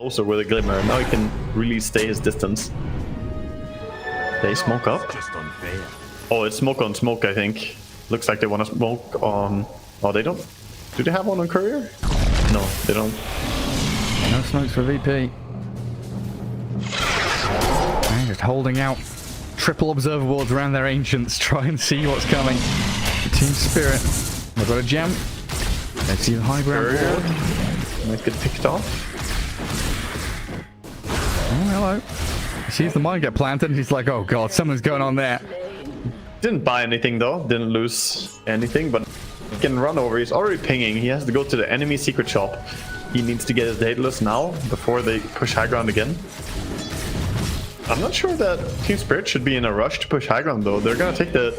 closer with a glimmer. Now he can really stay his distance. They smoke up. Oh, it's smoke on smoke, I think. Looks like they want to smoke on... Oh, they don't... Do they have one on courier? No, they don't. No smokes for VP. And just holding out triple observer wards around their ancients. Try and see what's coming. Team Spirit. They've got a gem. Let's see the high ground ward. Might get picked off. Oh, hello. He sees the mine get planted and he's like, oh god, something's going on there. Didn't buy anything though. Didn't lose anything, but he can run over. He's already pinging. He has to go to the enemy secret shop. He needs to get his Daedalus now before they push high ground again. I'm not sure that Team Spirit should be in a rush to push high ground though. They're gonna take the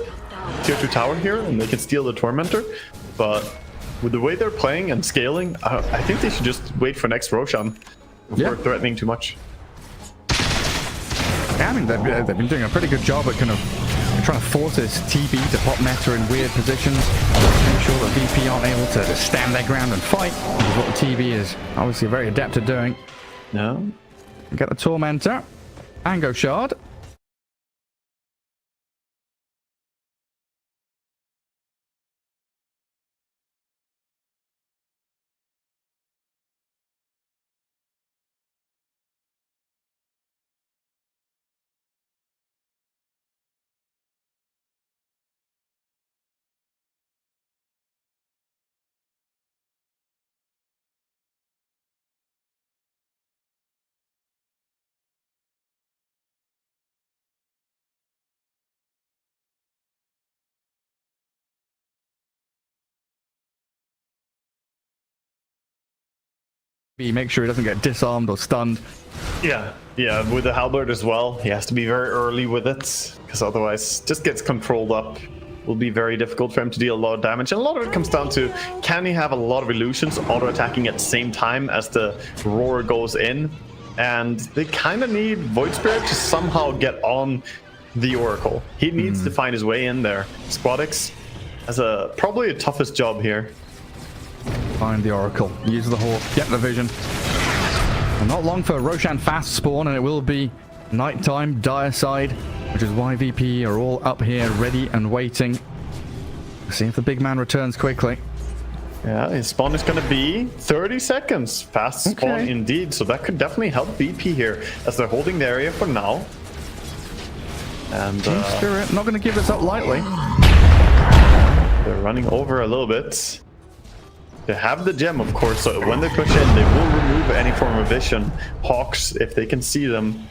tier 2 tower here and they can steal the Tormentor, but with the way they're playing and scaling, I think they should just wait for next Roshan before threatening too much. Yeah, I mean, they've been doing a pretty good job at kind of trying to force this TB to pop meta in weird positions, make sure that VP aren't able to just stand their ground and fight, which is what the TB is obviously very adept at doing. No. Get the Tormentor, and go Shard. Make sure he doesn't get disarmed or stunned. Yeah, with the halberd as well. He has to be very early with it, because otherwise just gets controlled up. Will be very difficult for him to deal a lot of damage. And a lot of it comes down to, can he have a lot of illusions auto-attacking at the same time as the roar goes in? And they kind of need Void Spirit to somehow get on the Oracle. He needs to find his way in there. Squadix has probably the toughest job here. Find the Oracle, use the Hawk, get the vision. And not long for Roshan fast spawn, and it will be nighttime, dire side, which is why VP are all up here ready and waiting. See if the big man returns quickly. Yeah, his spawn is going to be 30 seconds. Fast spawn indeed, so that could definitely help VP here as they're holding the area for now. And Team Spirit not going to give this up lightly. They're running over a little bit. They have the gem, of course, so when they push in, they will remove any form of vision. Hawks, if they can see them.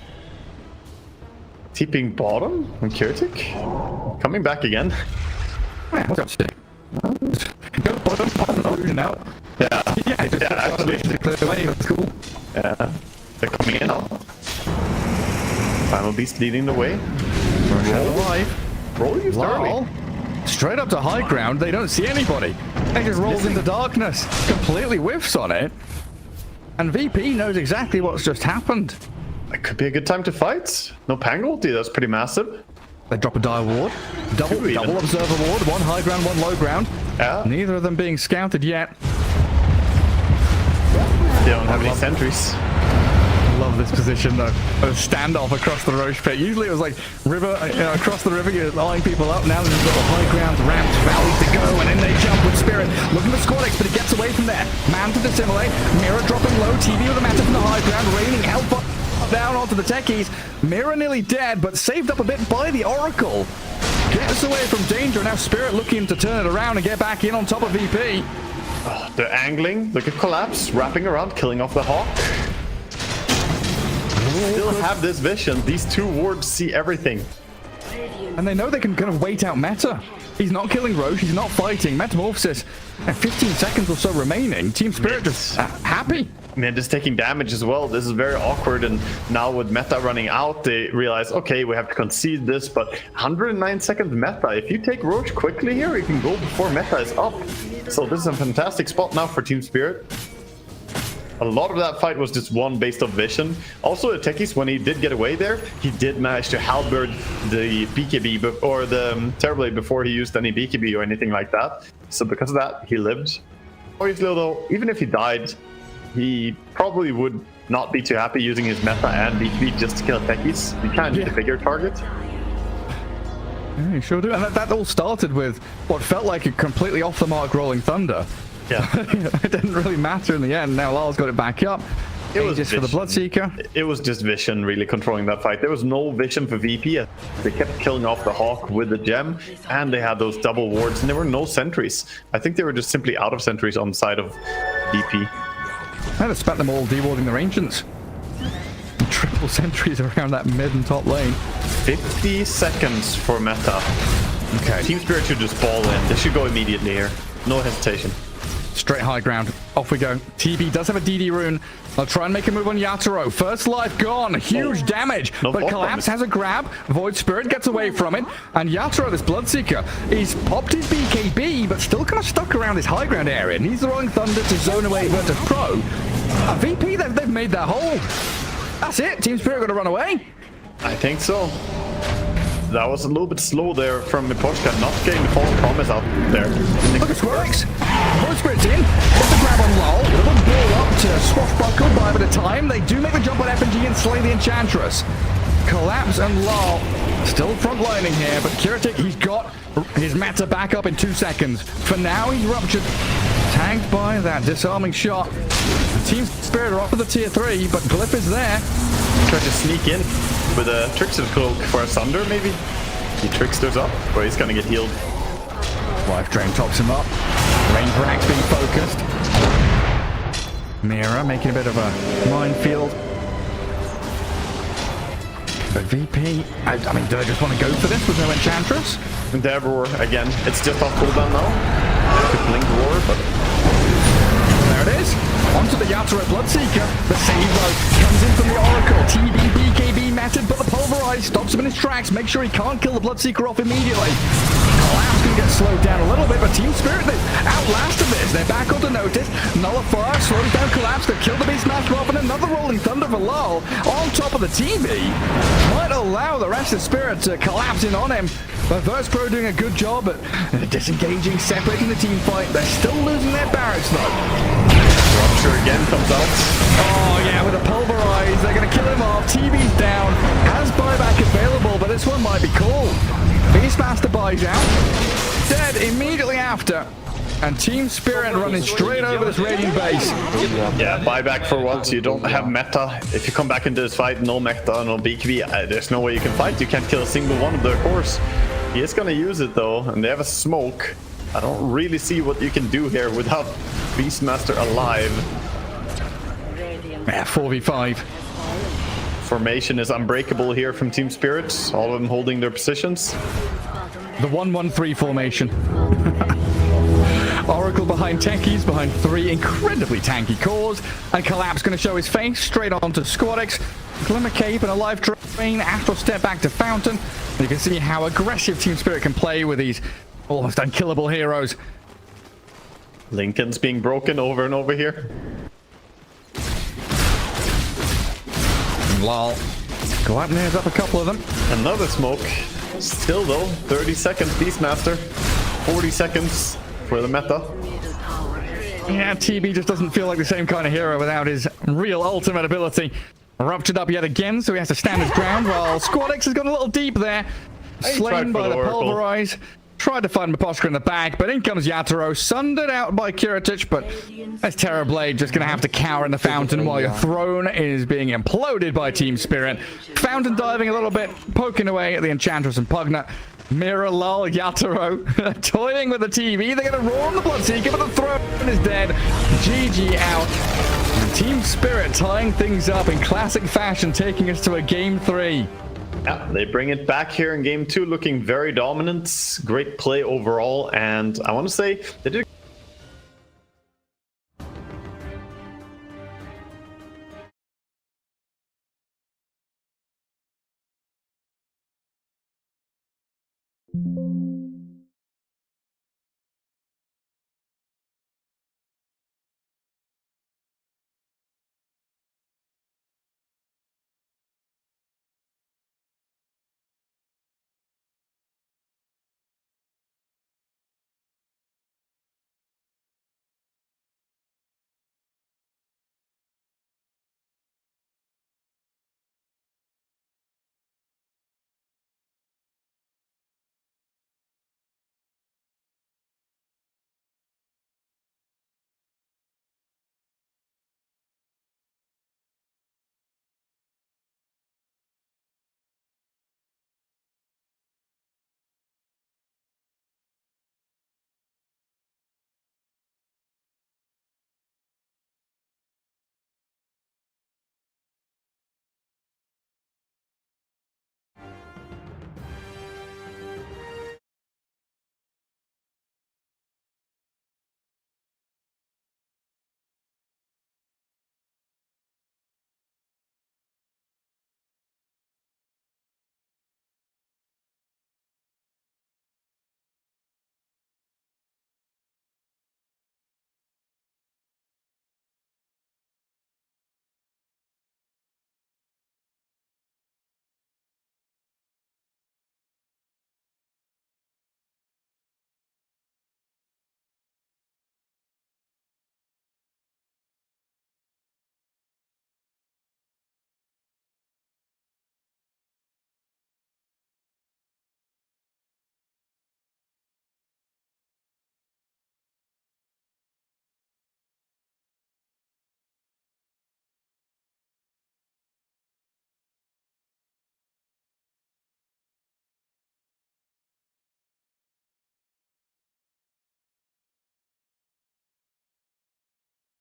TPing bottom on Kiratic. Coming back again. Yeah, what's up, Steve? Go bottom, now. Yeah, actually. That's cool. Yeah, they're coming in now. Final Beast leading the way. Roll alive. Roll used early. Straight up to high ground, they don't see anybody. They just rolls into darkness, completely whiffs on it. And VP knows exactly what's just happened. It could be a good time to fight. No Pangle ulti, that's pretty massive. They drop a dire ward, double observer ward, one high ground, one low ground. Yeah. Neither of them being scouted yet. They don't have any sentries. Love this position though. A standoff across the Roche pit. Usually it was like river, across the river, you're lining people up. Now there's little high ground, ramps, valleys to go, and in they jump with Spirit. Looking for Squadix, but he gets away from there. Man to dissimilate. Mirror dropping low. TV with a matter from the high ground, raining help down onto the techies. Mirror nearly dead, but saved up a bit by the Oracle. Gets away from danger. Now Spirit looking to turn it around and get back in on top of VP. They're angling. Look at Collapse, wrapping around, killing off the Hawk. Still have this vision. These two wards see everything. And they know they can kind of wait out meta. He's not killing Roche, he's not fighting. Metamorphosis, and 15 seconds or so remaining. Team Spirit just happy. Man, just taking damage as well. This is very awkward, and now with meta running out, they realize, okay, we have to concede this, but 109 seconds meta. If you take Roche quickly here, you can go before meta is up. So this is a fantastic spot now for Team Spirit. A lot of that fight was just one based on vision. Also, the techies, when he did get away there, he did manage to halberd the BKB or the Terrorblade before he used any BKB or anything like that. So because of that, he lived. Obviously, though, even if he died, He probably would not be too happy using his meta and BKB just to kill techies. He kind of need a bigger target. Yeah, you sure do. And that all started with what felt like a completely off the mark Rolling Thunder. Yeah. It didn't really matter in the end. Now Lal's got it back up. It was just for the Bloodseeker. It was just vision really controlling that fight. There was no vision for VP. They kept killing off the Hawk with the gem, and they had those double wards, and there were no sentries. I think they were just simply out of sentries on the side of VP. I'd have spent them all dewarding their ancients. Triple sentries around that mid and top lane. 50 seconds for meta. Okay. Team Spirit should just ball in. They should go immediately here. No hesitation. Straight high ground. Off we go. TB does have a DD rune. I'll try and make a move on Yatoro. First life gone. Huge damage. But Collapse has a grab. Void Spirit gets away from it. And Yatoro, this Bloodseeker, he's popped his BKB, but still kind of stuck around this high ground area. Needs the Rolling Thunder to zone away VIRTUS.PRO. VP, they've made their hold. That's it. Team Spirit got to run away. I think so. That was a little bit slow there from Miposhka, not getting the false promise out there. Look at Squirrix. Void Spirit's in. Gets the grab on Lol. Little ball up to swashbuckle by a bit of time. They do make the jump on FNG and slay the Enchantress. Collapse and Lol still frontlining here, but Kiratic, he's got his meta back up in 2 seconds. For now, he's ruptured. Tagged by that disarming shot. Team Spirit are off for the tier 3, but Glyph is there. Try to sneak in with a Trickster Cloak for a Sunder, maybe? He Tricksters up, or he's gonna get healed. Life Drain tops him up. Rain Brax being focused. Mira making a bit of a minefield. But VP, I mean, do they just want to go for this with no Enchantress? Endeavor again. It's just off cooldown now. Could blink Roar, but there it is. Onto the Yatoro Bloodseeker. The save though comes in from the Oracle. TB, BKB method, but the Pulverize stops him in his tracks. Make sure he can't kill the Bloodseeker off immediately. Collapse can get slowed down a little bit, but Team Spirit, they've outlasted this. They're back onto notice. Nullifier slows down Collapse. They kill the Beastmaster off, and another Rolling Thunder for Lol on top of the TV. Might allow the rest of Spirit to collapse in on him. But VIRTUS.PRO doing a good job at disengaging, separating the team fight. They're still losing their barracks though. Rupture again comes out. Oh yeah, with a Pulverize, they're going to kill him off. TV's down. Has buyback available, but this one might be cool. Beastmaster buys out. Dead immediately after. And Team Spirit running straight over this Radiant base. Yeah, buyback for once. You don't have meta. If you come back into this fight, no meta, no BKB, there's no way you can fight. You can't kill a single one of their cores. He is going to use it though, and they have a smoke. I don't really see what you can do here without Beastmaster alive. Yeah, 4v5. Formation is unbreakable here from Team Spirit. All of them holding their positions. The 1-1-3 formation. Oracle behind techies, behind 3 incredibly tanky cores, and Collapse going to show his face straight onto Squadix. Glimmer Cape and a Life Drain. Astral step back to Fountain. And you can see how aggressive Team Spirit can play with these almost unkillable heroes. Lincoln's being broken over and over here. Lol. Gladnir's up a couple of them. Another smoke. Still though, 30 seconds Beastmaster. 40 seconds for the meta. Yeah, TB just doesn't feel like the same kind of hero without his real ultimate ability. Ruptured up yet again, so he has to stand his ground, while Squadix has got a little deep there. Slain by the Pulverize. Tried to find Miposhka in the back, but in comes Yatoro, sundered out by Kiratic, but that's Terrorblade just going to have to cower in the Fountain while your throne is being imploded by Team Spirit. Fountain diving a little bit, poking away at the Enchantress and Pugna. Mira, Lol, Yatoro, toying with the TV. They're going to roar on the Bloodseeker, but the throne is dead. GG out. And Team Spirit tying things up in classic fashion, taking us to a Game 3. Yeah, they bring it back here in Game 2, looking very dominant. Great play overall, and I want to say they did